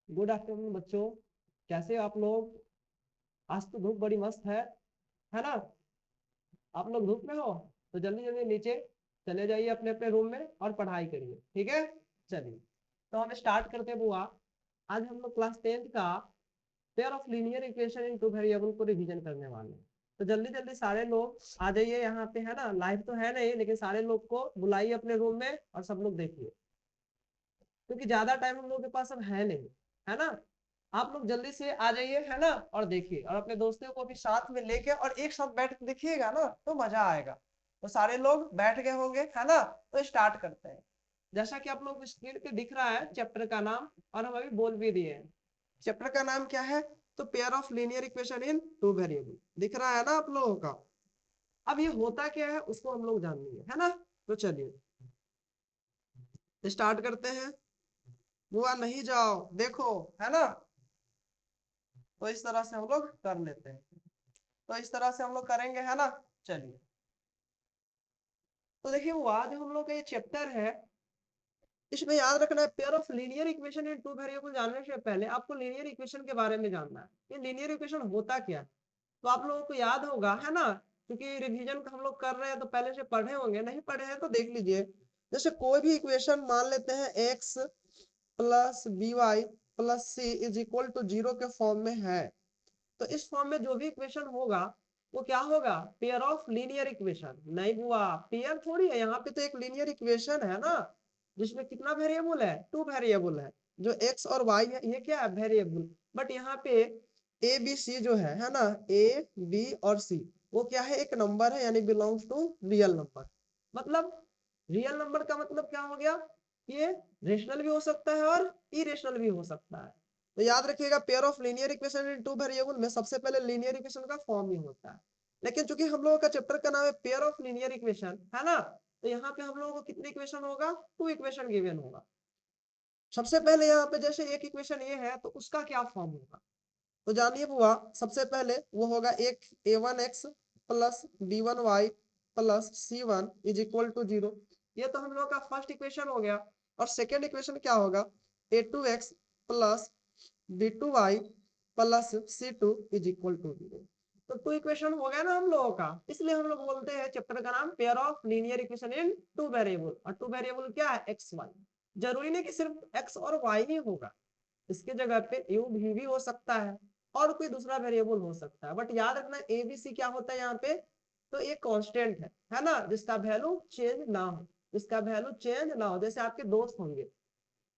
Good afternoon बच्चों, कैसे हो आप लोग। आज तो धूप बड़ी मस्त है ना। आप लोग धूप में हो तो जल्दी जल्दी नीचे चले जाइए अपने अपने रूम में और पढ़ाई करिए, ठीक है। चलिए, तो हम स्टार्ट करते हैं बुआ। आज हम लोग क्लास 10th का pair of linear equation in two variable को रिवीजन करने वाले हैं। तो जल्दी जल्दी सारे लोग आ जाइए यहाँ पे, है ना। लाइव तो है नहीं, लेकिन सारे लोग को बुलाइए अपने रूम में और सब लोग देखिए, क्योंकि ज्यादा टाइम हम लोग के पास अब है नहीं, है ना। आप लोग जल्दी से आ जाइए, है ना, और देखिए, और अपने दोस्तों को भी साथ में लेके और एक साथ बैठ के देखिएगा ना तो मजा आएगा। तो सारे लोग बैठ गए होंगे, है ना। तो स्टार्ट करते हैं। जैसा कि आप लोग स्क्रीन पे दिख रहा है चैप्टर का नाम, और हम अभी बोल भी दिए हैं। चैप्टर का नाम क्या है? तो pair of linear equation in two variable दिख रहा है ना आप लोगों का। अब ये होता क्या है उसको हम लोग जान लेंगे, है ना। तो चलिए स्टार्ट करते हैं। बुआ नहीं जाओ, देखो, है ना। तो इस तरह से हम लोग कर लेते हैं। तो इस तरह से हम लोग करेंगे, है ना। चलिए, तो देखिए वो आज हम लोग का ये चैप्टर है। इसमें याद रखना है, pair of linear equation in two variable जानने से पहले आपको लीनियर इक्वेशन के बारे में जानना है। ये लीनियर इक्वेशन होता क्या है, तो आप लोगों को याद होगा, है ना। क्योंकि रिवीजन हम लोग कर रहे हैं तो पहले से पढ़े होंगे, नहीं पढ़े हैं तो देख लीजिए। जैसे कोई भी इक्वेशन मान लेते हैं, X plus B Y plus C is equal to 0 के फॉर्म में है। तो इस फॉर्म में जो भी इक्वेशन होगा वो क्या होगा? Pair of linear equation. नहीं बुआ, पेयर थोड़ी है, यहाँ पे तो एक लीनियर इक्वेशन है ना, जिसमें कितना वेरिएबल है? टू वेरिएबल है। जो एक्स और वाई है ये क्या है? वेरिएबल। बट यहाँ पे ए बी सी जो है ना, ए बी और सी, वो क्या है? एक नंबर है, यानी बिलोंग्स टू रियल नंबर। मतलब रियल नंबर का मतलब क्या हो गया? ये रेशनल भी हो सकता है और इरेशनल भी हो सकता है। तो याद रखिएगा, pair of linear equation in two variable में सबसे पहले लीनियर इक्वेशन का फॉर्म ही होता है। लेकिन चूंकि हम लोगों का चैप्टर का नाम है पेयर ऑफ लीनियर इक्वेशन, है ना, तो यहाँ पे हम लोगों को कितने इक्वेशन होगा? टू इक्वेशन गिवन होगा। सबसे पहले यहाँ पे जैसे एक इक्वेशन ये है तो उसका क्या फॉर्म होगा, तो जानिए बुआ। सबसे पहले वो होगा एक a1x plus b1y plus c1 is equal to 0। ये तो हम लोग का फर्स्ट इक्वेशन हो गया। और सेकेंड इक्वेशन क्या होगा? a2x plus b2y plus c2 is equal to 0। तो टू इक्वेशन हो गया ना हम लोगों का, इसलिए हम लोग बोलते हैं चैप्टर का नाम pair of linear equation in two variable. और टू वेरिएबल क्या है? X Y. जरूरी नहीं कि सिर्फ एक्स और वाई ही होगा, इसके जगह पे यू भी हो सकता है और कोई दूसरा वेरिएबल हो सकता है। बट याद रखना एबीसी क्या होता है यहाँ पे? तो एक कांस्टेंट है ना, जिसका वैल्यू चेंज ना हो, जिसका वैल्यू चेंज ना हो। जैसे आपके दोस्त होंगे,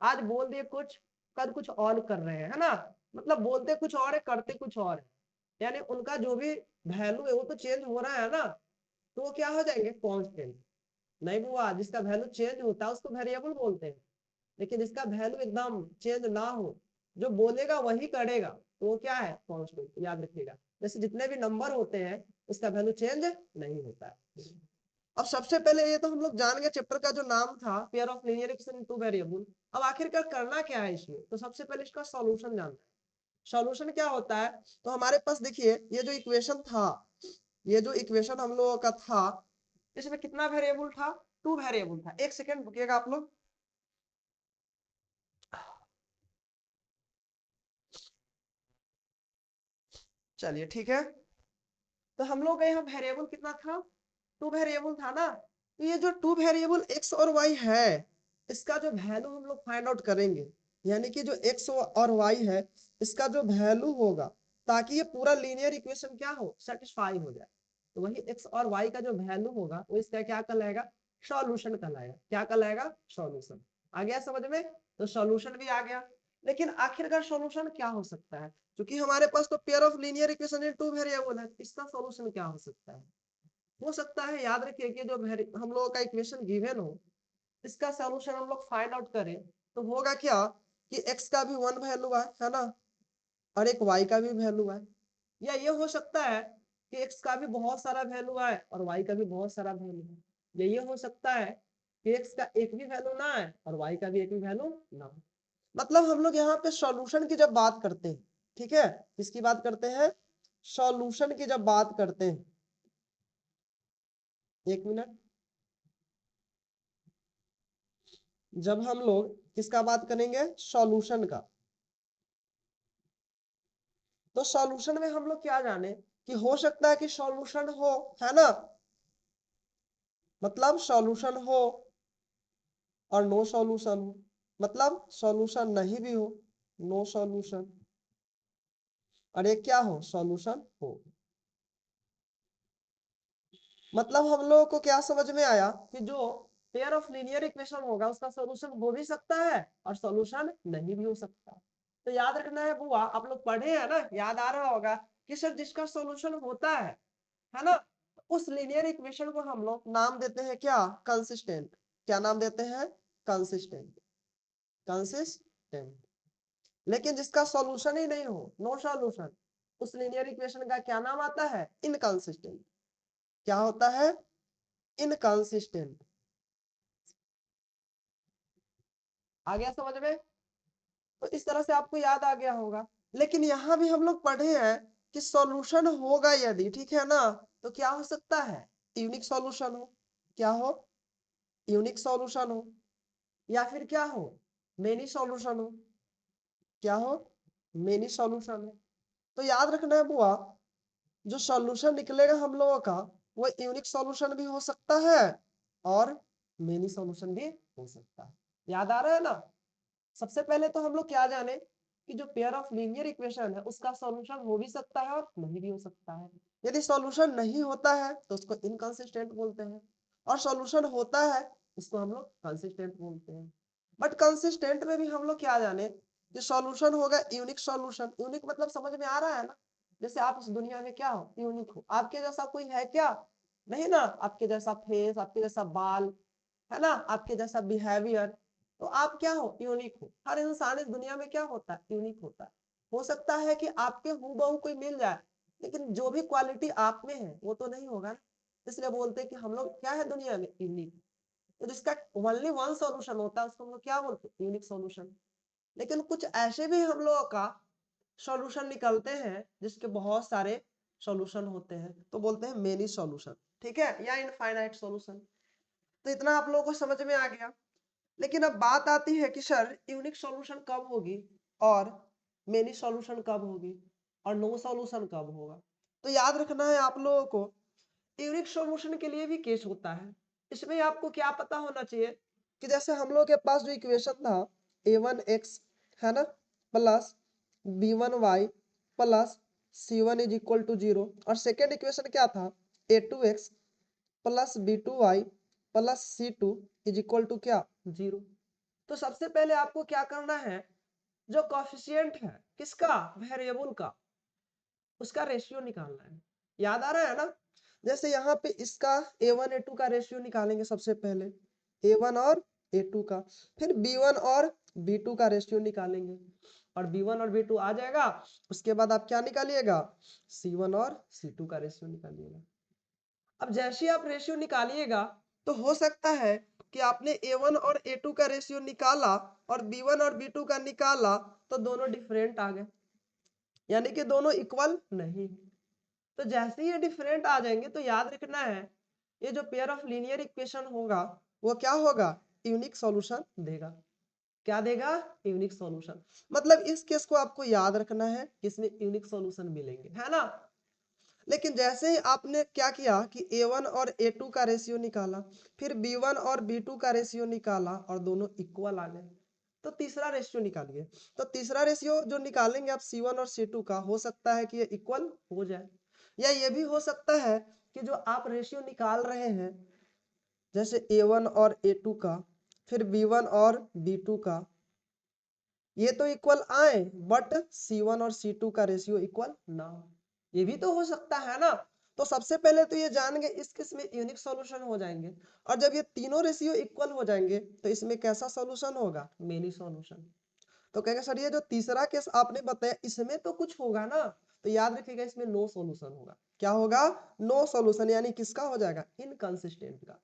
आज बोल दिए कुछ, कल कुछ और कर रहे हैं, है ना। मतलब बोलते कुछ और है, करते कुछ और है, यानी उनका जो भी वैल्यू है वो तो चेंज हो रहा है ना। तो वो क्या हो जाएंगे? कांस्टेंट। नहीं बुआ, जिसका वैल्यू चेंज होता है उसको वेरिएबल बोलते हैं। लेकिन इसका वैल्यू एकदम चेंज ना हो, जो बोलेगा वही करेगा, तो वो क्या है? कांस्टेंट। याद रखिएगा, जैसे जितने भी नंबर होते हैं उसका वैल्यू चेंज नहीं होता है। अब सबसे पहले ये तो हम लोग जान गए चैप्टर का जो नाम था pair of linear equation in two variable. अब आखिरकार करना क्या है इसमें? तो सबसे पहले इसका सॉल्यूशन जानना है। सॉल्यूशन क्या होता है? तो हमारे पास देखिए, ये जो इक्वेशन था, ये जो इक्वेशन हम लोगों का था, इसमें कितना वेरिएबल था? टू वेरिएबल था। एक सेकेंड रुकिएगा आप लोग। चलिए ठीक है। तो हम लोग का यहाँ वेरिएबल कितना था? टू वेरिएबल था ना। तो ये जो टू वेरिएबल एक्स और वाई है, इसका जो वैल्यू हम लोग फाइंड आउट करेंगे, यानी कि जो एक्स और वाई है इसका जो वैल्यू होगा, ताकि ये पूरा लीनियर इक्वेशन क्या हो? सेटिस्फाई हो जाए। तो वही एक्स और वाई का जो वैल्यू होगा वो इसका क्या कहलाएगा? सॉल्यूशन कहलाएगा। क्या कहलाएगा? सॉल्यूशन। आ गया समझ में? तो सॉल्यूशन भी आ गया। लेकिन आखिरकार सॉल्यूशन क्या हो सकता है? क्योंकि हमारे पास तो pair of linear equation in two variable है, इसका सॉल्यूशन क्या हो सकता है? हो सकता है, याद रखिए, कि जो हम लोगों का इक्वेशन गिवन हो, इसका सॉल्यूशन हम लोग फाइंड आउट करें, तो होगा क्या कि x का भी वन वैल्यू है ना, और एक y का भी वैल्यू है। या ये हो सकता है कि x का भी बहुत सारा वैल्यू है और y का भी बहुत सारा वैल्यू है। या ये हो सकता है कि x का एक भी वैल्यू ना है और y का भी एक भी वैल्यू ना हो। मतलब हम लोग यहाँ पे सॉल्यूशन की जब बात करते हैं, ठीक है, किसकी बात करते हैं? सॉल्यूशन की जब बात करते हैं, एक मिनट, जब हम लोग किसका बात करेंगे? सॉल्यूशन का। तो सॉल्यूशन में हम लोग क्या जाने कि हो सकता है कि सॉल्यूशन हो, है ना, मतलब सॉल्यूशन हो और नो सॉल्यूशन हो, मतलब सॉल्यूशन नहीं भी हो, नो सॉल्यूशन, और ये क्या हो, सॉल्यूशन हो। मतलब हम लोगों को क्या समझ में आया कि जो पेयर ऑफ लीनियर इक्वेशन होगा उसका सॉल्यूशन हो भी सकता है और सॉल्यूशन नहीं भी हो सकता। तो याद रखना है बुआ, आप लोग पढ़े हैं ना, याद आ रहा होगा कि सर जिसका सॉल्यूशन होता है ना, उस लीनियर इक्वेशन को हम लोग नाम देते हैं क्या, कंसिस्टेंट। क्या नाम देते हैं, कंसिस्टेंट, कंसिस्टेंट। लेकिन जिसका सॉल्यूशन ही नहीं हो, नो सॉल्यूशन, उस लीनियर इक्वेशन का क्या नाम आता है, इनकंसिस्टेंट। क्या होता है, इनकंसिस्टेंट। आ गया समझ में? तो इस तरह से आपको याद आ गया होगा। लेकिन यहां भी हम लोग पढ़े हैं कि सॉल्यूशन होगा यदि, ठीक है ना, तो क्या हो सकता है, यूनिक सॉल्यूशन हो। क्या हो, यूनिक सॉल्यूशन हो, या फिर क्या हो, मेनी सॉल्यूशन हो। क्या हो, मेनी सॉल्यूशन हो। तो याद रखना है बुआ, जो सॉल्यूशन निकलेगा हम लोगों का वो यूनिक सॉल्यूशन भी हो सकता है और मेनी सॉल्यूशन भी हो सकता है। याद आ रहा है ना? सबसे पहले तो हम लोग क्या जाने कि जो पेयर ऑफ लीनियर इक्वेशन है उसका सॉल्यूशन हो भी सकता है और नहीं भी हो सकता है। यदि सॉल्यूशन नहीं होता है तो उसको इनकंसिस्टेंट बोलते हैं, और सॉल्यूशन होता है उसको हम लोग कंसिस्टेंट बोलते हैं। बट कंसिस्टेंट में भी हम लोग क्या जाने कि सॉल्यूशन होगा यूनिक सॉल्यूशन। यूनिक मतलब समझ में आ रहा है ना, जैसे आप इस दुनिया में क्या हो, यूनिक हो, आपके जैसा कोई है क्या, नहीं ना, आपके जैसा फेस, आपके जैसा बाल, है ना, आपके जैसा बिहेवियर, तो आप क्या हो, यूनिक हो। हर इंसान इस दुनिया में क्या होता है, यूनिक होता है। हो सकता है कि आपके हूबहू कोई मिल जाए, लेकिन जो भी क्वालिटी आप में है वो तो नहीं होगा ना। इसलिए बोलते हैं कि हम लोग क्या है दुनिया में, यूनिक। तो जिसका ओनली वन सॉल्यूशन होता है उसको हम लोग क्या बोलते हैं, यूनिक सॉल्यूशन। लेकिन कुछ ऐसे भी हम लोगों का सॉल्यूशन निकलते हैं जिसके बहुत सारे सॉल्यूशन होते हैं, तो बोलते हैं मेनी सॉल्यूशन, ठीक है, या इनफाइनाइट सॉल्यूशन। तो इतना आप लोगों को समझ में आ गया। लेकिन अब बात आती है कि सर यूनिक सॉल्यूशन कब होगी और मेनी सॉल्यूशन कब होगी और नो सॉल्यूशन कब होगा। तो याद रखना है आप लोगों को, यूनिक सॉल्यूशन के लिए भी केस होता है। इसमें आपको क्या पता होना चाहिए कि जैसे हम लोग के पास जो इक्वेशन था a1x, है ना, plus b1y plus c1 is equal to 0, और सेकेंड इक्वेशन क्या था, a2x plus b2y plus c2 is equal to क्या, 0। तो सबसे पहले आपको क्या करना है, जो कॉफिशिएंट है किसका, वेरिएबल का, उसका रेशियो निकालना है। याद आ रहा है ना? जैसे यहाँ पे इसका a1 a2 का रेशियो निकालेंगे सबसे पहले, a1 और a2 का, फिर b1 और b2 का रेशियो निकालेंगे, और b1 और b2 आ जाएगा। उसके बाद आप क्या निकालिएगा, c1 और c2 का रेशियो निकालिएगा। अब जैसे आप रेशियो निकालिएगा तो हो सकता है कि आपने a1 और a2 का रेशियो निकाला और b1 और b2 का निकाला तो दोनों डिफरेंट आ गए, यानी कि दोनों इक्वल नहीं। तो जैसे ही ये डिफरेंट आ जाएंगे तो याद रखना है ये जो पेयर ऑफ लीनियर इक्वेशन होगा वो क्या होगा, यूनिक सॉल्यूशन देगा। क्या देगा, यूनिक सॉल्यूशन। मतलब इस केस को आपको याद रखना है कि इसमें यूनिक सॉल्यूशन मिलेंगे, है ना। लेकिन जैसे ही आपने क्या किया कि a1 और a2 का रेशियो निकाला, फिर b1 और b2 का रेशियो निकाला और दोनों इक्वल आ गए, तो तीसरा रेशियो निकालिए। तो तीसरा रेशियो जो निकालेंगे आप c1 और c2 का, हो सकता है कि ये इक्वल हो जाए, या ये भी हो सकता है कि जो आप रेशियो निकाल रहे हैं जैसे a1 और a2 का, फिर b1 और b2 का, ये तो इक्वल आए बट c1 और c2 का रेशियो इक्वल ना हो, ये भी तो हो सकता है ना। तो सबसे पहले तो ये जान गए इस केस में यूनिक सॉल्यूशन हो जाएंगे, और जब ये तीनों रेशियो इक्वल हो जाएंगे तो इसमें कैसा सॉल्यूशन होगा, मेनी सॉल्यूशन। तो कहेगा सर ये जो तीसरा केस आपने बताया इसमें तो कुछ होगा ना, तो याद रखिएगा इसमें नो सॉल्यूशन होगा। क्या होगा, नो सॉल्यूशन, यानी किसका हो जाएगा, इनकंसिस्टेंट का।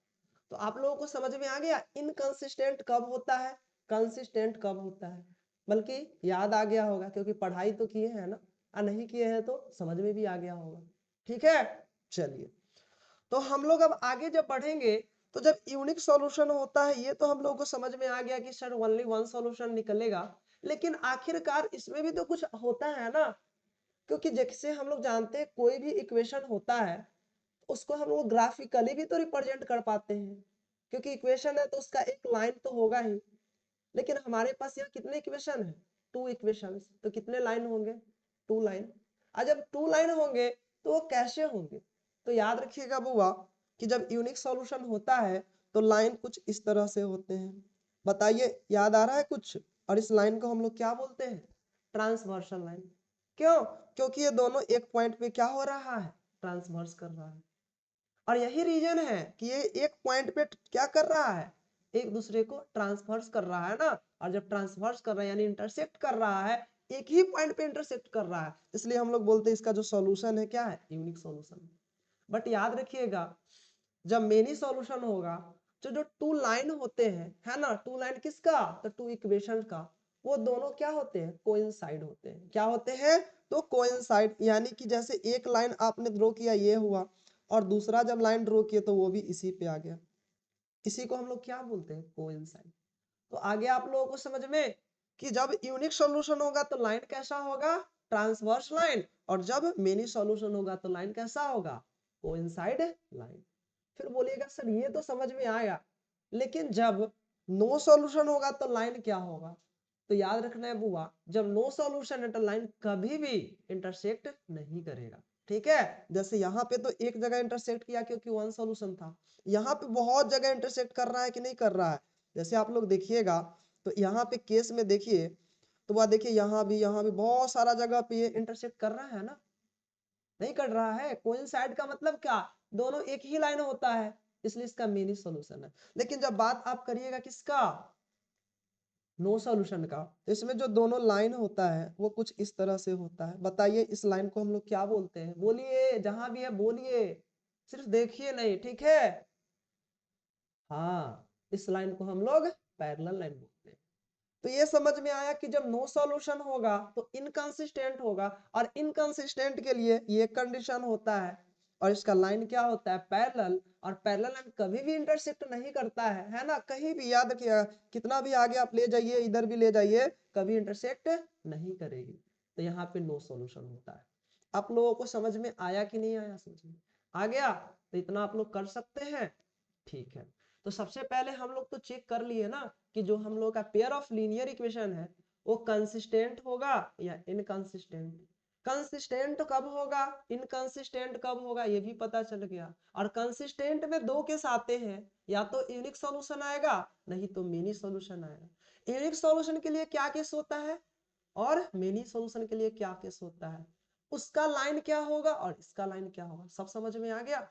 तो आप लोगों को समझ में आ गया इनकंसिस्टेंट कब होता है, कंसिस्टेंट कब होता है, बल्कि याद आ गया होगा क्योंकि पढ़ाई तो किए हैं ना, और नहीं किए हैं तो समझ में भी आ गया होगा। ठीक है, चलिए। तो हम लोग अब आगे जब बढ़ेंगे तो जब यूनिक सॉल्यूशन होता है ये तो हम लोगों को समझ में आ गया कि सर ओनली वन सॉल्यूशन निकलेगा, लेकिन आखिरकार इसमें भी तो कुछ होता है ना। क्योंकि जैसे हम लोग जानते हैं कोई भी इक्वेशन होता है उसको हम लोग ग्राफिकली भी तो रिप्रेजेंट कर पाते हैं, क्योंकि इक्वेशन है तो उसका एक लाइन तो होगा ही। लेकिन हमारे पास यहाँ कितने इक्वेशन है? 2 इक्वेशंस, तो कितने लाइन होंगे? 2 लाइन। और जब 2 लाइन होंगे तो वो कैसे होंगे? तो याद रखिएगा बुआ कि जब यूनिक सॉल्यूशन होता है तो लाइन कुछ इस तरह से होते हैं। बताइए याद आ रहा है कुछ? और इस लाइन को हम लोग क्या बोलते हैं? Transversal line. क्यों? क्योंकि ये दोनों एक पॉइंट पे क्या हो रहा है? ट्रांसवर्स कर रहा है। और यही रीजन है कि ये एक पॉइंट पे क्या कर रहा है? एक दूसरे को ट्रांसफर्स कर रहा है ना। और जब ट्रांसफर्स कर रहा है यानी इंटरसेक्ट कर रहा है, एक ही पॉइंट पे इंटरसेक्ट कर रहा है, इसलिए हम लोग बोलते हैं इसका जो सॉल्यूशन है क्या है? Unique solution. बट याद रखिएगा जब मेनी सॉल्यूशन होगा तो जो 2 लाइन होते हैं है ना, 2 लाइन किसका? तो 2 इक्वेशन का, वो दोनों क्या होते हैं? कोइंसाइड होते हैं। क्या होते हैं? तो कोइंसाइड, यानी कि जैसे एक लाइन आपने ड्रॉ किया ये हुआ, और दूसरा जब लाइन ड्रॉ किए तो वो भी इसी पे आ गया। इसी को हम लोग क्या बोलते हैं? कोइंसाइड। तो आगे आप लोगों को समझ में कि जब यूनिक सॉल्यूशन होगा तो लाइन कैसा होगा? Transverse line. और जब मेनी सॉल्यूशन होगा तो लाइन कैसा होगा? Coincide line. फिर बोलिएगा सर ये तो समझ में आया, लेकिन जब नो सॉल्यूशन होगा तो लाइन क्या होगा? तो याद रखना है बुआ, जब नो सॉल्यूशन है तो लाइन कभी भी इंटरसेक्ट नहीं करेगा। ठीक है, जैसे यहाँ पे तो एक जगह इंटरसेक्ट किया क्योंकि वन सॉल्यूशन था, यहाँ पे बहुत जगह इंटरसेक्ट कर रहा है कि नहीं कर रहा है? जैसे आप लोग देखिएगा तो यहाँ पे केस में देखिए तो वह देखिए यहाँ भी बहुत सारा जगह पे ये इंटरसेक्ट कर रहा है ना, नहीं कर रहा है? कोइंसाइड का मतलब क्या? दोनों एक ही लाइन होता है, इसलिए इसका मेनी सॉल्यूशन है। लेकिन जब बात आप करिएगा किसका? नो सॉल्यूशन का, तो इसमें जो दोनों लाइन होता है वो कुछ इस तरह से होता है। बताइए इस लाइन को हम लोग क्या बोलते हैं? बोलिए, जहां भी है बोलिए, सिर्फ देखिए नहीं, ठीक है? हाँ, इस लाइन को हम लोग पैरेलल लाइन बोलते हैं। तो ये समझ में आया कि जब नो सॉल्यूशन होगा तो इनकंसिस्टेंट होगा, और इनकंसिस्टेंट के लिए ये कंडीशन होता है, और इसका लाइन क्या होता है? पैरेलल। और पैरेलल लाइन कभी भी इंटरसेक्ट नहीं करता है ना, कहीं भी। याद रखिएगा कितना भी आगे आप ले जाइए, इधर भी ले जाइए, कभी इंटरसेक्ट नहीं करेगी। तो यहाँ पे नो सॉल्यूशन होता है। आप लोगों को समझ में आया कि नहीं आया? समझ में आ गया? तो इतना आप लोग कर सकते हैं। ठीक है, तो सबसे पहले हम लोग तो चेक कर लिए ना कि जो हम लोग का पेयर ऑफ लीनियर इक्वेशन है वो कंसिस्टेंट होगा या इनकंसिस्टेंट। कंसिस्टेंट कब होगा, इनकंसिस्टेंट कब होगा, ये भी पता चल गया। और कंसिस्टेंट में दो केस आते हैं, या तो यूनिक सॉल्यूशन आएगा नहीं तो मेनी सॉल्यूशन आएगा। यूनिक सॉल्यूशन के लिए क्या केस होता है और मेनी सॉल्यूशन के लिए क्या केस होता है, उसका लाइन क्या होगा और इसका लाइन क्या होगा, सब समझ में आ गया?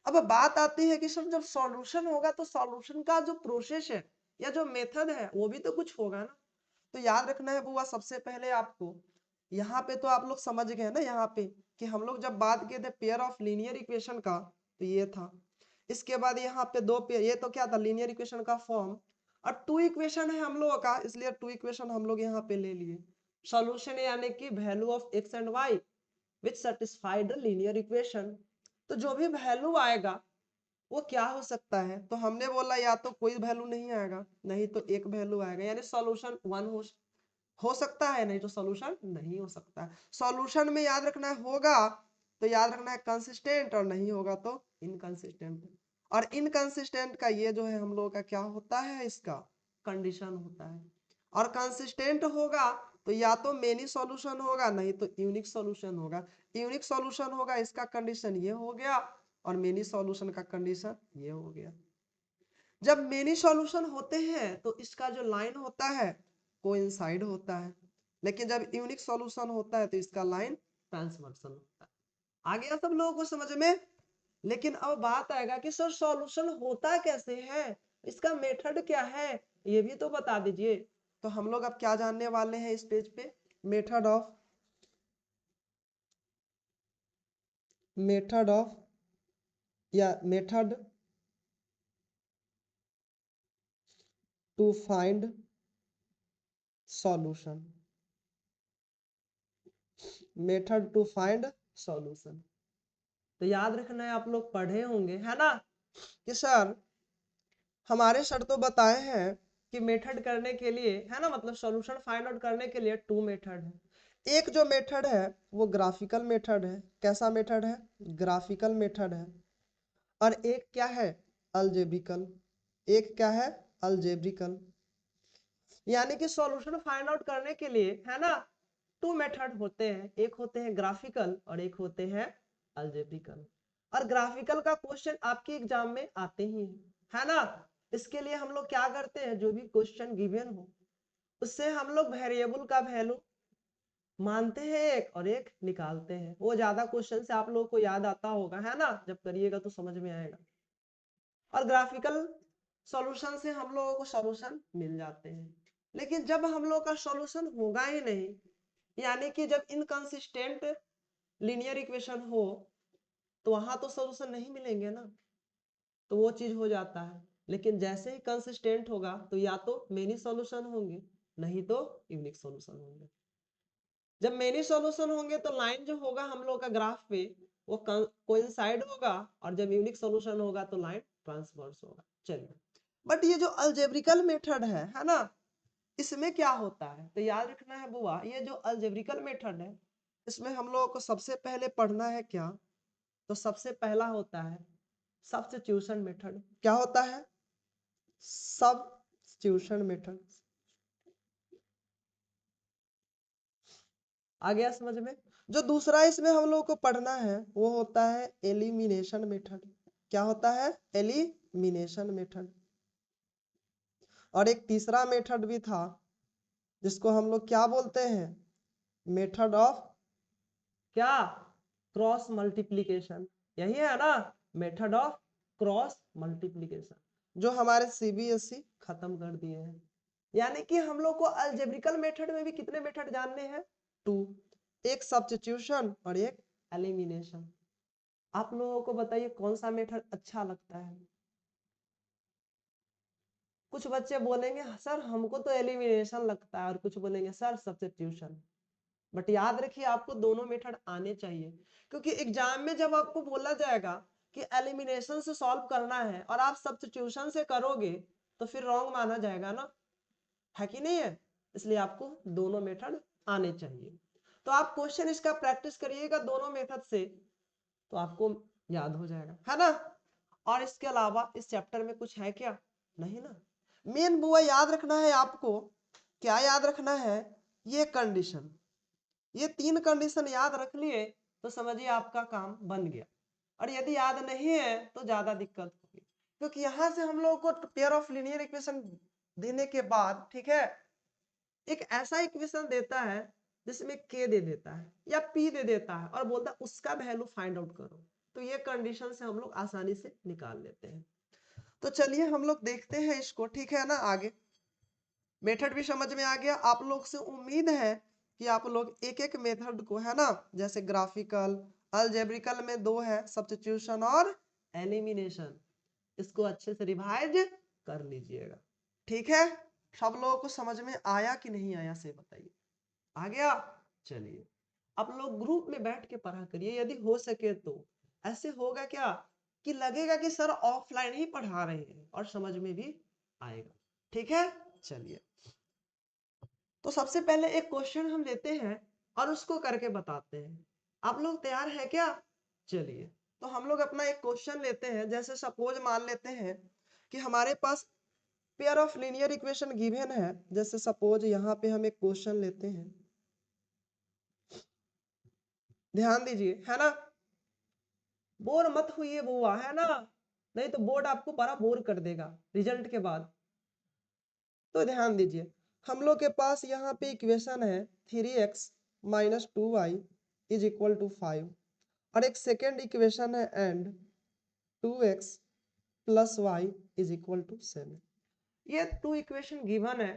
अब बात आती है कि सर जब सॉल्यूशन होगा तो सॉल्यूशन का जो प्रोसेस है या जो मेथड है वो भी तो कुछ होगा ना। तो याद रखना है बुआ, सबसे पहले आपको यहाँ पे तो आप लोग समझ गए ना, यहाँ पे कि हम लोग जब बात किए थे पेयर ऑफ लीनियर इक्वेशन का तो ये था। इसके बाद यहाँ पे दो पेयर, ये तो क्या था? लीनियर इक्वेशन का फॉर्म। और 2 इक्वेशन है हम लोगों का, इसलिए 2 इक्वेशन हम लोग यहाँ पे ले लिए। सॉल्यूशन यानी कि value of X and Y which satisfied linear equation. तो जो भी वैल्यू आएगा वो क्या हो सकता है? तो हमने बोला या तो कोई वैल्यू नहीं आएगा नहीं तो एक वैल्यू आएगा, यानी सॉल्यूशन 1 हो सकता है, नहीं तो सॉल्यूशन नहीं हो सकता है। सॉल्यूशन में याद रखना है होगा तो याद रखना है कंसिस्टेंट, और नहीं होगा तो इनकंसिस्टेंट। और इनकंसिस्टेंट का ये जो है हम लोगों का क्या होता है? इसका कंडीशन होता है। और कंसिस्टेंट होगा तो या तो मेनी सॉल्यूशन होगा नहीं तो यूनिक सॉल्यूशन होगा। यूनिक सॉल्यूशन होगा इसका कंडीशन ये हो गया, और मेनी सॉल्यूशन का कंडीशन ये हो गया। जब मेनी सॉल्यूशन होते हैं तो इसका जो लाइन होता है कोइंसाइड होता है, लेकिन जब यूनिक सॉल्यूशन होता है तो इसका लाइन ट्रांसवर्सल होता है। आ गया सब लोगों को समझ में? लेकिन अब बात आएगा कि सर सॉल्यूशन होता कैसे है, इसका मेथड क्या है, ये भी तो बता दीजिए। तो हम लोग अब क्या जानने वाले हैं इस पेज पे? मेथड ऑफ या method to find solution. Method to find solution. तो याद रखना है, आप लोग पढ़े होंगे है ना कि सर हमारे सर तो बताए हैं कि मेथड करने के लिए है ना, मतलब सॉल्यूशन फाइंड आउट करने के लिए 2 मेथड है। एक जो मेथड है वो ग्राफिकल मेथड है। कैसा मेथड है? ग्राफिकल मेथड है। और एक क्या है? अलजेब्रिकल। एक क्या है? अलजेब्रिकल। यानी कि सॉल्यूशन फाइंड आउट करने के लिए, है ना, टू मेथड होते हैं, एक होते हैं ग्राफिकल और एक होते हैं अलजेब्रिकल। और ग्राफिकल का क्वेश्चन आपके एग्जाम में आते ही है ना। इसके लिए हम लोग क्या करते हैं, जो भी क्वेश्चन गिवन हो उससे हम लोग वेरिएबल का वैल्यू मानते हैं एक और एक निकालते हैं। वो ज्यादा क्वेश्चन से आप लोगों को याद आता होगा, है ना, जब करिएगा तो समझ में आएगा। और ग्राफिकल सॉल्यूशन से हम लोगों को सॉल्यूशन मिल जाते हैं। लेकिन जब हम लोग का सॉल्यूशन होगा ही नहीं, यानी कि जब इनकंसिस्टेंट लीनियर इक्वेशन हो, तो वहां तो सॉल्यूशन नहीं मिलेंगे ना, तो वो चीज हो जाता है। लेकिन जैसे ही कंसिस्टेंट होगा तो या तो मेनी सॉल्यूशन होंगे, नहीं तो यूनिक सॉल्यूशन होंगे। जब मेनी सॉल्यूशन होंगे तो लाइन जो होगा हम लोग का ग्राफ पे वो कोइंसाइड होगा, और जब यूनिक सॉल्यूशन होगा तो लाइन ट्रांसवर्स होगा। चलिए, बट ये जो अलजेब्रिकल मेथड है ना, इसमें क्या होता है तो याद रखना है बुआ, ये जो अलजेब्रिकल मेथड है इसमें हम लोगों को सबसे पहले पढ़ना है क्या, तो सबसे पहला होता है सब्स्टिट्यूशन मेथड। क्या होता है? Substitution method. आ गया समझ में? जो दूसरा इसमें हम लोग को पढ़ना है वो होता है एलिमिनेशन मेथड। क्या होता है? Elimination method. और एक तीसरा मेथड भी था जिसको हम लोग क्या बोलते हैं? मेथड ऑफ क्या? Cross multiplication. यही है ना, मेथड ऑफ क्रॉस मल्टीप्लीकेशन, जो हमारे सीबीएसई खत्म कर दिए हैं। यानी कि हम लोग को अलजेब्रिकल मेथड में भी कितने मेथड जानने हैं? 2। एक सब्स्टिट्यूशन और एक एलिमिनेशन। आप लोगों को बताइए कौन सा मेथड अच्छा लगता है? कुछ बच्चे बोलेंगे सर हमको तो एलिमिनेशन लगता है, और कुछ बोलेंगे सर सब्स्टिट्यूशन। बट याद रखिए आपको दोनों मेथड आने चाहिए, क्योंकि एग्जाम में जब आपको बोला जाएगा कि एलिमिनेशन से सॉल्व करना है और आप सब्स्टिट्यूशन से करोगे तो फिर रॉन्ग माना जाएगा ना, है कि नहीं है? इसलिए आपको दोनों मेथड आने चाहिए। तो आप क्वेश्चन इसका प्रैक्टिस करिएगा दोनों मेथड से, तो आपको याद हो जाएगा, है ना। और इसके अलावा इस चैप्टर में कुछ है क्या? नहीं ना। मेन बुआ याद रखना है आपको, क्या याद रखना है? ये कंडीशन, ये 3 कंडीशन याद रख लिए तो समझिए आपका काम बन गया। और यदि याद नहीं है तो ज्यादा दिक्कत होगी, क्योंकि यहां से हम लोग को पेयर ऑफ लीनियर इक्वेशन देने के बाद, ठीक है, एक ऐसा इक्वेशन देता है जिसमें k दे देता है या p दे देता है और बोलता है उसका वैल्यू फाइंड आउट करो, तो ये कंडीशन से हम लोग आसानी से निकाल लेते हैं। तो चलिए हम लोग देखते हैं इसको, ठीक है ना। आगे मेथड भी समझ में आ गया आप लोग से। उम्मीद है कि आप लोग एक एक मेथड को, है ना, जैसे ग्राफिकल, अलजेब्रिकल में 2 है, सब्स्टिट्यूशन और एलिमिनेशन, इसको अच्छे से रिवाइज कर लीजिएगा। ठीक है, सब लोगों को समझ में आया कि नहीं आया से बताइए। आ गया? चलिए, आप लोग ग्रुप में बैठ के पढ़ा करिए यदि हो सके तो। ऐसे होगा क्या कि लगेगा कि सर ऑफलाइन ही पढ़ा रहे हैं और समझ में भी आएगा। ठीक है, चलिए। तो सबसे पहले एक क्वेश्चन हम लेते हैं और उसको करके बताते हैं। आप लोग तैयार है क्या? चलिए, तो हम लोग अपना एक क्वेश्चन लेते हैं। जैसे सपोज मान लेते हैं कि हमारे पास pair of linear equation given है। जैसे सपोज यहाँ पे हम एक क्वेश्चन लेते हैं, ध्यान दीजिए, है ना। बोर मत हुई बुआ, है ना, नहीं तो बोर्ड आपको बड़ा बोर कर देगा रिजल्ट के बाद। तो ध्यान दीजिए, हम लोग के पास यहाँ पे इक्वेशन है 3x minus 2y is equal to 5, और एक सेकेंड इक्वेशन है and 2x plus Y is equal to 7। ये 2 इक्वेशन गिवन है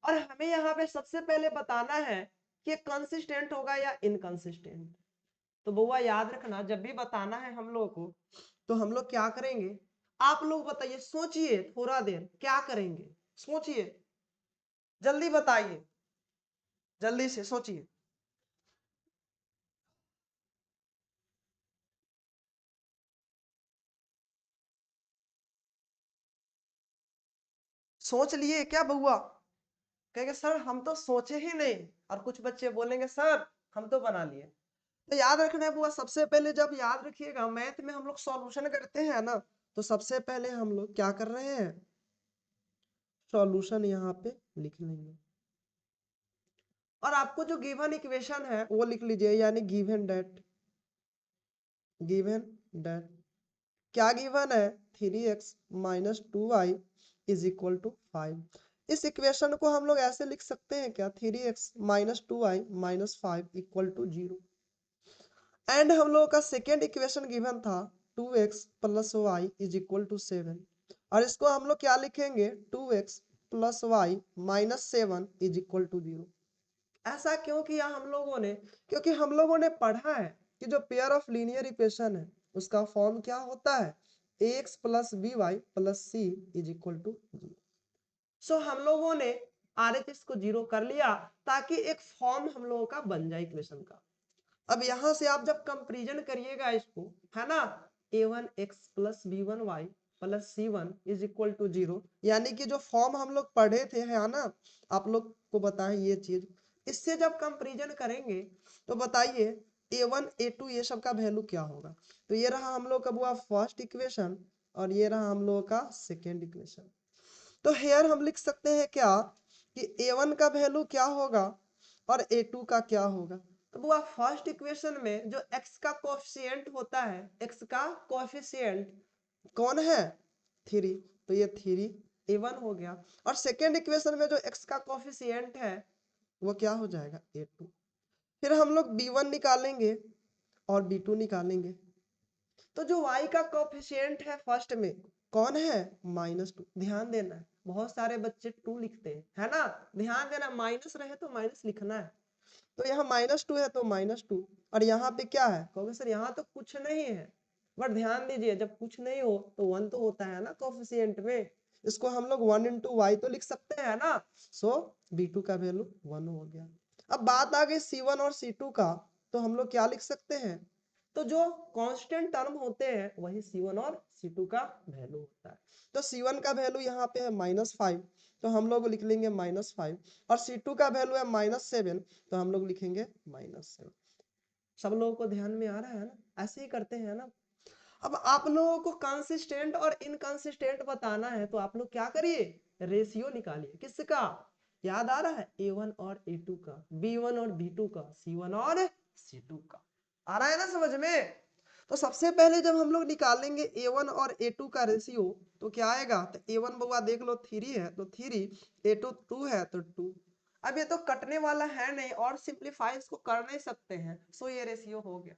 और हमें यहाँ पे सबसे पहले बताना है कि कंसिस्टेंट होगा या इनकंसिस्टेंट। तो बुआ याद रखना, जब भी बताना है हम लोग को तो हम लोग क्या करेंगे, आप लोग बताइए, सोचिए थोड़ा देर, क्या करेंगे सोचिए, जल्दी बताइए, जल्दी से सोचिए। सोच लिए क्या बुआ? कहेंगे सर हम तो सोचे ही नहीं, और कुछ बच्चे बोलेंगे सर हम तो बना लिए। तो याद रखना है बुआ, सबसे पहले जब याद रखिएगा मैथ में हम लोग सॉल्यूशन करते हैं ना, तो सबसे पहले हम लोग क्या कर रहे हैं, सॉल्यूशन यहाँ पे लिख लेंगे। और आपको जो गिवन इक्वेशन है वो लिख लीजिए, यानी गिवन दैट क्या गिवन है, 3x minus 2y is equal to 5। इस इक्वेशन को हम लोग ऐसे लिख सकते हैं क्या, 3x minus 2y minus 5 equal to 0। And हम लोगों का सेकेंड इक्वेशन गिवन था 2x plus Y is equal to 7, और इसको हम लोग क्या लिखेंगे, 2x plus Y minus 7 is equal to 0। ऐसा क्यों किया हम लोगों ने, क्योंकि हम लोगों ने पढ़ा है कि जो पेयर ऑफ लीनियर इक्वेशन है उसका फॉर्म क्या होता है, ax plus B Y plus C is equal to 0। So हम लोगों ने RHS को 0 कर लिया ताकि एक फॉर्म हम लोगों का बन जाए इक्वेशन का। अब यहां से आप जब कंपेरिजन करिएगा इसको, है ना, a1x plus b1y plus c1 is equal to 0, यानी कि जो फॉर्म हम लोग पढ़े थे, है ना, आप लोग को बताएं ये चीज, इससे जब कंपेरिजन करेंगे तो बताइए a1 a2 ये सब का वैल्यू क्या होगा। तो ये रहा हम लोग का बुआ फर्स्ट इक्वेशन, और ये रहा हम लोग का सेकेंड इक्वेशन। तो हेयर हम लिख सकते हैं क्या कि a1 का वैल्यू क्या होगा और a2 का क्या होगा। तो बुआ फर्स्ट इक्वेशन में जो x का कोएफिशिएंट होता है, x का कोएफिशिएंट कौन है, 3, तो ये 3 a1 हो गया। और सेकेंड इक्वेशन में जो x का कोएफिशिएंट है वो क्या हो जाएगा, a2। फिर हम लोग b1 निकालेंगे और b2 निकालेंगे। तो जो y का कोएफिशिएंट है फर्स्ट में कौन है, -2। ध्यान देना है, बहुत सारे बच्चे 2 लिखते हैं, है ना, ध्यान देना, माइनस रहे तो माइनस लिखना है। तो यहाँ -2 है तो -2, और यहाँ पे क्या है, कहोगे सर यहाँ तो कुछ नहीं है, बट ध्यान दीजिए जब कुछ नहीं हो तो 1 तो होता है ना कोएफिशिएंट में, इसको हम लोग 1 इंटू वाई तो लिख सकते हैं ना। सो b2 का वैल्यू 1 हो गया। अब बात आ गई c1 और c2 का, तो हम लोग क्या लिख सकते हैं, तो जो कांस्टेंट टर्म होते हैं वही c1 और c2 का वैल्यू होता है। तो c1 का वैल्यू यहाँ पे है -5, तो हम लोग लिख लेंगे -5, और c2 का वैल्यू है -7, तो हम लोग लिखेंगे -7। सब लोगों को ध्यान में आ रहा है ना, ऐसे ही करते हैं ना। अब आप लोगों को कंसिस्टेंट और इनकंसिस्टेंट बताना है, तो आप लोग क्या करिए, रेशियो निकालिए, किसका, याद आ रहा है, a1 और a2 का, b1 और b2 का, c1 और c2 का, आ रहा है ना समझ में। तो सबसे पहले जब हम लोग निकालेंगे a1 और a2 का रेशियो, तो क्या आएगा, तो a1 बउआ देख लो 3 है तो 3, a2 2 है तो 2। अब ये तो कटने वाला है नहीं और सिंप्लीफाई इसको कर नहीं सकते हैं, सो ये रेशियो हो गया।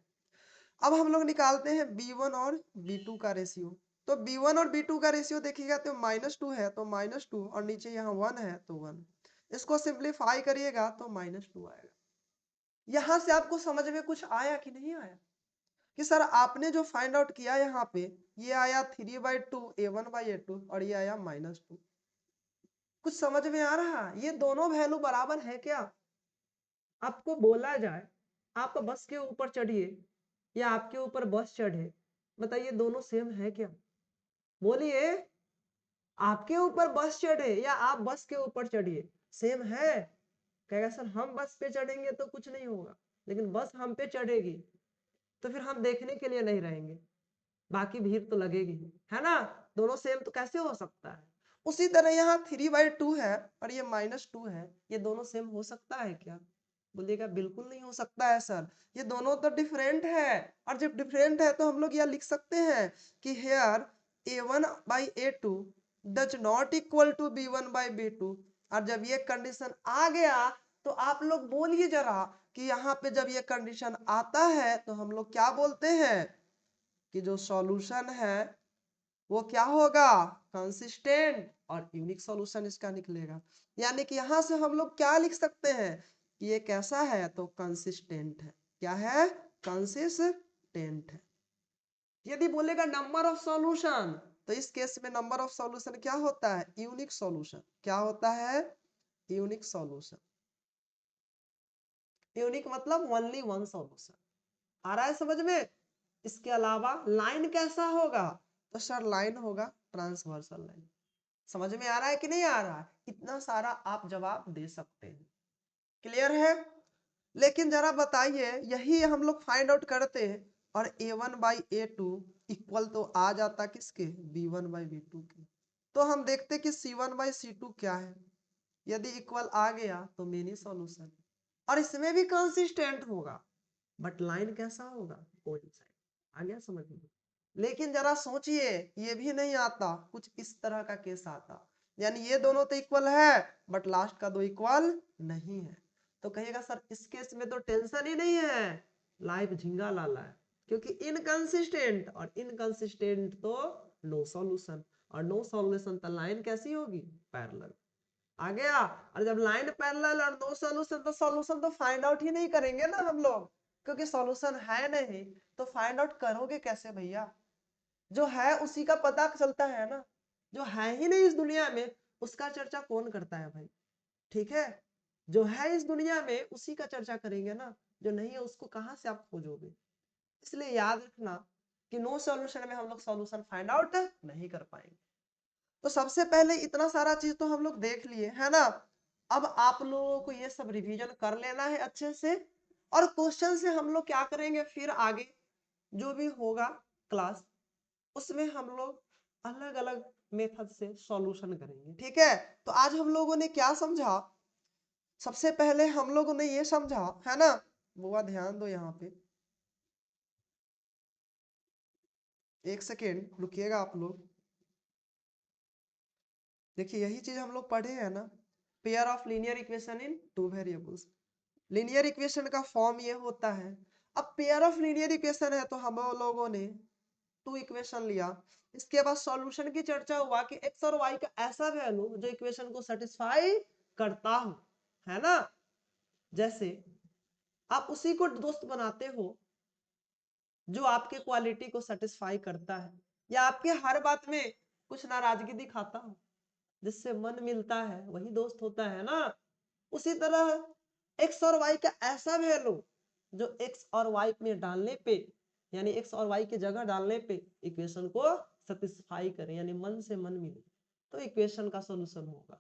अब हम लोग निकालते हैं b1 और b2 का रेशियो। तो b1 और b2 का रेशियो देखिएगा तो -2 है तो -2, और नीचे यहाँ 1 है तो 1। इसको सिंप्लीफाई करिएगा तो -2 आएगा। यहां से आपको समझ में कुछ आया कि नहीं आया, कि सर आपने जो फाइंड आउट किया यहाँ पे, ये आया 3/2 a1/a2 और ये आया -2। कुछ समझ में आ रहा, ये दोनों वैल्यू बराबर है क्या। आपको बोला जाए आप बस के ऊपर चढ़िए या आपके ऊपर बस चढ़े, बताइए दोनों सेम है क्या, बोलिए, आपके ऊपर बस चढ़े या आप बस के ऊपर चढ़िए, सेम है। कहेगा सर हम बस पे चढ़ेंगे तो कुछ नहीं होगा, लेकिन बस हम पे चढ़ेगी तो फिर हम देखने के लिए नहीं रहेंगे, बाकी भीड़ तो लगेगी, है ना। दोनों सेम तो कैसे हो सकता है। उसी तरह यहाँ 3/2 है और ये -2 है, ये दोनों सेम हो सकता है क्या, बोलिएगा बिल्कुल नहीं हो सकता है सर, ये दोनों तो डिफरेंट है। और जब डिफरेंट है तो हम लोग यह लिख सकते हैं कि here a1/a2 does not equal to b1/b2। और जब ये कंडीशन आ गया तो आप लोग बोलिए जरा कि यहाँ पे जब ये कंडीशन आता है तो हम लोग क्या बोलते हैं कि जो सॉल्यूशन है वो क्या होगा, कंसिस्टेंट और यूनिक सॉल्यूशन इसका निकलेगा। यानी कि यहां से हम लोग क्या लिख सकते हैं कि ये कैसा है, तो कंसिस्टेंट है। क्या है, कंसिस्टेंट है। यदि बोलेगा नंबर ऑफ सॉल्यूशन, तो इस केस में नंबर ऑफ सॉल्यूशन क्या होता है, यूनिक सॉल्यूशन। क्या होता है, यूनिक सॉल्यूशन। यूनिक मतलब ओनली वन सॉल्यूशन। आ रहा है समझ में। इसके अलावा लाइन कैसा होगा, तो सर लाइन होगा ट्रांसवर्सल लाइन। समझ में आ रहा है कि नहीं आ रहा है? इतना सारा आप जवाब दे सकते हैं। क्लियर है? लेकिन जरा बताइए, यही हम लोग फाइंड आउट करते हैं और a1/a2 इक्वल तो आ जाता किसके, b1/b2 के। तो हम देखते कि c1/c2 क्या है, यदि इक्वल आ गया तो मेनी सॉल्यूशन, और इसमें भी कंसिस्टेंट होगा, बट लाइन कैसा होगा, कोइंसाइड। आ गया समझ में? लेकिन जरा सोचिए, ये भी नहीं आता, कुछ इस तरह का केस आता, यानी ये दोनों तो इक्वल है बट लास्ट का दो इक्वल नहीं है, तो कहिएगा सर इस केस में तो टेंशन ही नहीं है, लाइफ झिंगा लाला है, क्योंकि इनकंसिस्टेंट, और इनकंसिस्टेंट तो नो सॉल्यूशन, और नो सॉल्यूशन तो लाइन कैसी होगी, पैरेलल। आ गया? और जब लाइन पैरेलल और नो सॉल्यूशन, तो सॉल्यूशन तो फाइंड आउट ही नहीं करेंगे ना हम लोग, क्योंकि सॉल्यूशन है नहीं, तो फाइंड आउट करोगे कैसे भैया? जो है उसी का पता चलता है ना, जो है ही नहीं इस दुनिया में उसका चर्चा कौन करता है भाई? ठीक है, जो है इस दुनिया में उसी का चर्चा करेंगे ना, जो नहीं है उसको कहां से आप खोजोगे? इसलिए याद रखना कि नो सॉल्यूशन में हम लोग सॉल्यूशन फाइंड आउट नहीं कर पाएंगे। तो सबसे पहले इतना सारा चीज तो हम लोग देख लिए है ना, अब आप लोगों को ये सब रिवीजन कर लेना है अच्छे से, और क्वेश्चन से हम लोग क्या करेंगे, फिर आगे जो भी होगा क्लास, उसमें हम लोग अलग अलग मेथड से सॉल्यूशन करेंगे। ठीक है, तो आज हम लोगों ने क्या समझा, सबसे पहले हम लोगों ने ये समझा है ना, बुआ ध्यान दो यहाँ पे, एक सेकेंड रुकिएगा आप लोग। देखिए यही चीज हम लोग पढ़े हैं ना, pair of linear equation in two variables. Linear equation का फॉर्म ये होता है। अब पेयर ऑफ लीनियर इक्वेशन है तो हम लोगों ने टू इक्वेशन लिया, इसके बाद सॉल्यूशन की चर्चा हुआ कि एक्स और वाई का ऐसा वैल्यू जो इक्वेशन को सेटिस्फाई करता हो, है ना। जैसे आप उसी को दोस्त बनाते हो जो आपके क्वालिटी को सेटिस्फाई करता है, या आपके हर बात में कुछ नाराजगी दिखाता हो, जिससे मन मिलता है, वही दोस्त होता है ना। उसी तरह एक्स और वाई का ऐसा वैल्यू जो एक्स और वाई में डालने पे, यानी एक्स और वाई की जगह डालने पे इक्वेशन को सेटिस्फाई करे, यानी मन से मन मिले, तो इक्वेशन का सॉल्यूशन होगा।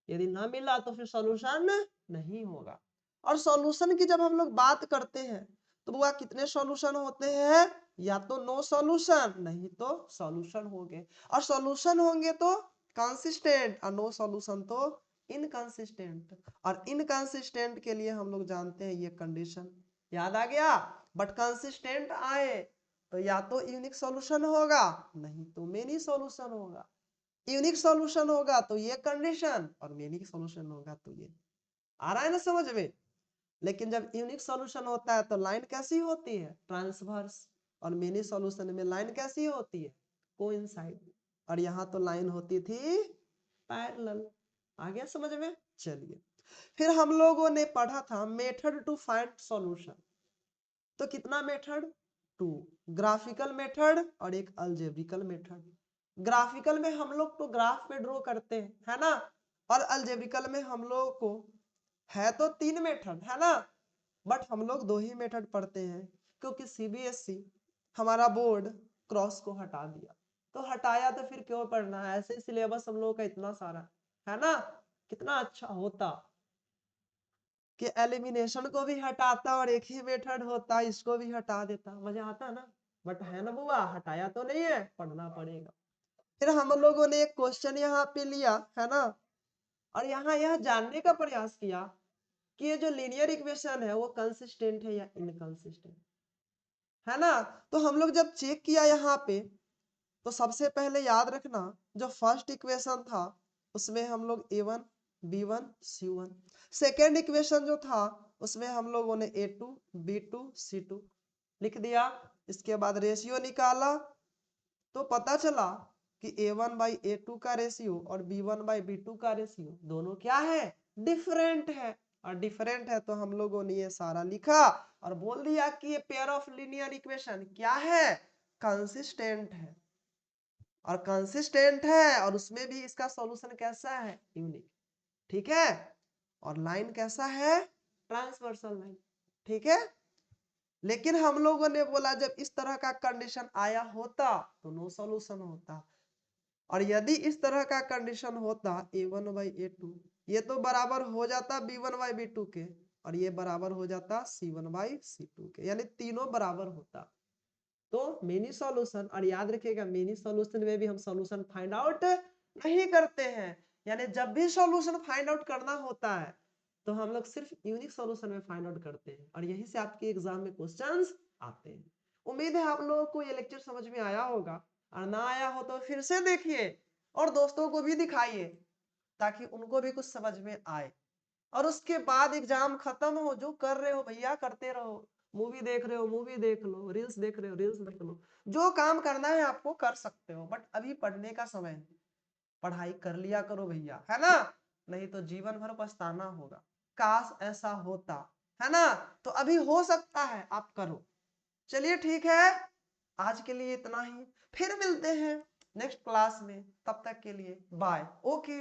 यदि ना मिला तो फिर सॉल्यूशन नहीं होगा। और सॉल्यूशन की जब हम लोग बात करते हैं तो बुआ कितने सॉल्यूशन होते हैं, या तो नो सॉल्यूशन, नहीं तो सॉल्यूशन होंगे, और सॉल्यूशन होंगे तो कंसिस्टेंट, और नो सॉल्यूशन तो इनकंसिस्टेंट। और इनकंसिस्टेंट के लिए हम लोग जानते हैं ये कंडीशन, याद आ गया। बट कंसिस्टेंट आए तो या तो यूनिक सॉल्यूशन होगा, नहीं तो मेनी सॉल्यूशन होगा। यूनिक सॉल्यूशन होगा तो ये कंडीशन, और मेनी सॉल्यूशन होगा तो ये। आ रहा है ना समझ में? लेकिन जब यूनिक सॉल्यूशन होता है तो लाइन कैसी होती है, ट्रांसवर्स, और मेनी सॉल्यूशन में लाइन कैसी होती है, कोइंसाइड, और यहाँ तो लाइन होती थी पैरेलल। आ गया समझ में? चलिए, फिर हम लोगों ने पढ़ा था मेथड टू फाइंड सॉल्यूशन। तो कितना मेथड, टू, ग्राफिकल मेथड और एक अलजेब्रिकल मेथड। ग्राफिकल में हम लोग तो ग्राफ पे ड्रॉ करते हैं, है ना, और अलजेब्रिकल में हम लोग को है तो तीन मेथड, है ना, बट हम लोग दो ही मेथड पढ़ते हैं, क्योंकि सीबीएसई हमारा बोर्ड क्रॉस को हटा दिया। तो हटाया तो फिर क्यों पढ़ना है, ऐसे सिलेबस हम लोग का इतना सारा है ना। कितना अच्छा होता कि एलिमिनेशन को भी हटाता और एक ही मेथड होता, इसको भी हटा देता, मजा आता ना। बट है ना बुआ, हटाया तो नहीं है, पढ़ना पड़ेगा। फिर हम लोगों ने एक क्वेश्चन यहाँ पे लिया, है ना, और यहाँ यह जानने का प्रयास किया कि ये जो लीनियर इक्वेशन है वो कंसिस्टेंट है या इनकंसिस्टेंट, है ना। तो हम लोग जब चेक किया यहाँ पे, तो सबसे पहले याद रखना, जो फर्स्ट इक्वेशन था उसमें हम लोग a1 b1 c1, second equation जो था उसमें हम लोगों ने a2 b2 c2 लिख दिया। इसके बाद रेशियो निकाला तो पता चला कि a1/a2 का रेशियो और b1/b2 का रेशियो दोनों क्या है, डिफरेंट है। और डिफरेंट है तो हम लोगों ने ये सारा लिखा और बोल दिया कि ये पेयर ऑफ लीनियर इक्वेशन क्या है, कंसिस्टेंट है। और कंसिस्टेंट है और उसमें भी इसका सॉल्यूशन कैसा है, यूनिक। ठीक है, और लाइन कैसा है, ट्रांसवर्सल लाइन। ठीक है, लेकिन हम लोगों ने बोला जब इस तरह का कंडीशन आया होता तो नो सॉल्यूशन होता, और यदि इस तरह का कंडीशन होता a1/a2, ये तो बराबर हो जाता b1/b2 के, और ये बराबर हो जाता c1/c2 के, यानी तीनों बराबर होता। तो मेनी सॉल्यूशन, और याद रखिएगा मेनी सॉल्यूशन में भी हम सॉल्यूशन फाइंड आउट नहीं करते हैं, यानी जब भी सॉल्यूशन फाइंड आउट करना होता है तो हम लोग सिर्फ यूनिक सॉल्यूशन में फाइंड आउट करते हैं, और यहीं से आपके एग्जाम में क्वेश्चंस आते हैं। उम्मीद है आप लोगों को ये लेक्चर समझ में आया होगा, और ना आया हो तो फिर से देखिए और दोस्तों को भी दिखाइए ताकि उनको भी कुछ समझ में आए। और उसके बाद एग्जाम खत्म हो, जो कर रहे हो भैया करते रहो, मूवी देख रहे हो मूवी देख लो, रील्स देख रहे हो रील्स देख लो, जो काम करना है आपको कर सकते हो, बट अभी पढ़ने का समय है, पढ़ाई कर लिया करो भैया, है ना, नहीं तो जीवन भर पछताना होगा। काश ऐसा होता, है ना, तो अभी हो सकता है आप करो। चलिए ठीक है, आज के लिए इतना ही, फिर मिलते हैं नेक्स्ट क्लास में, तब तक के लिए बाय। ओके।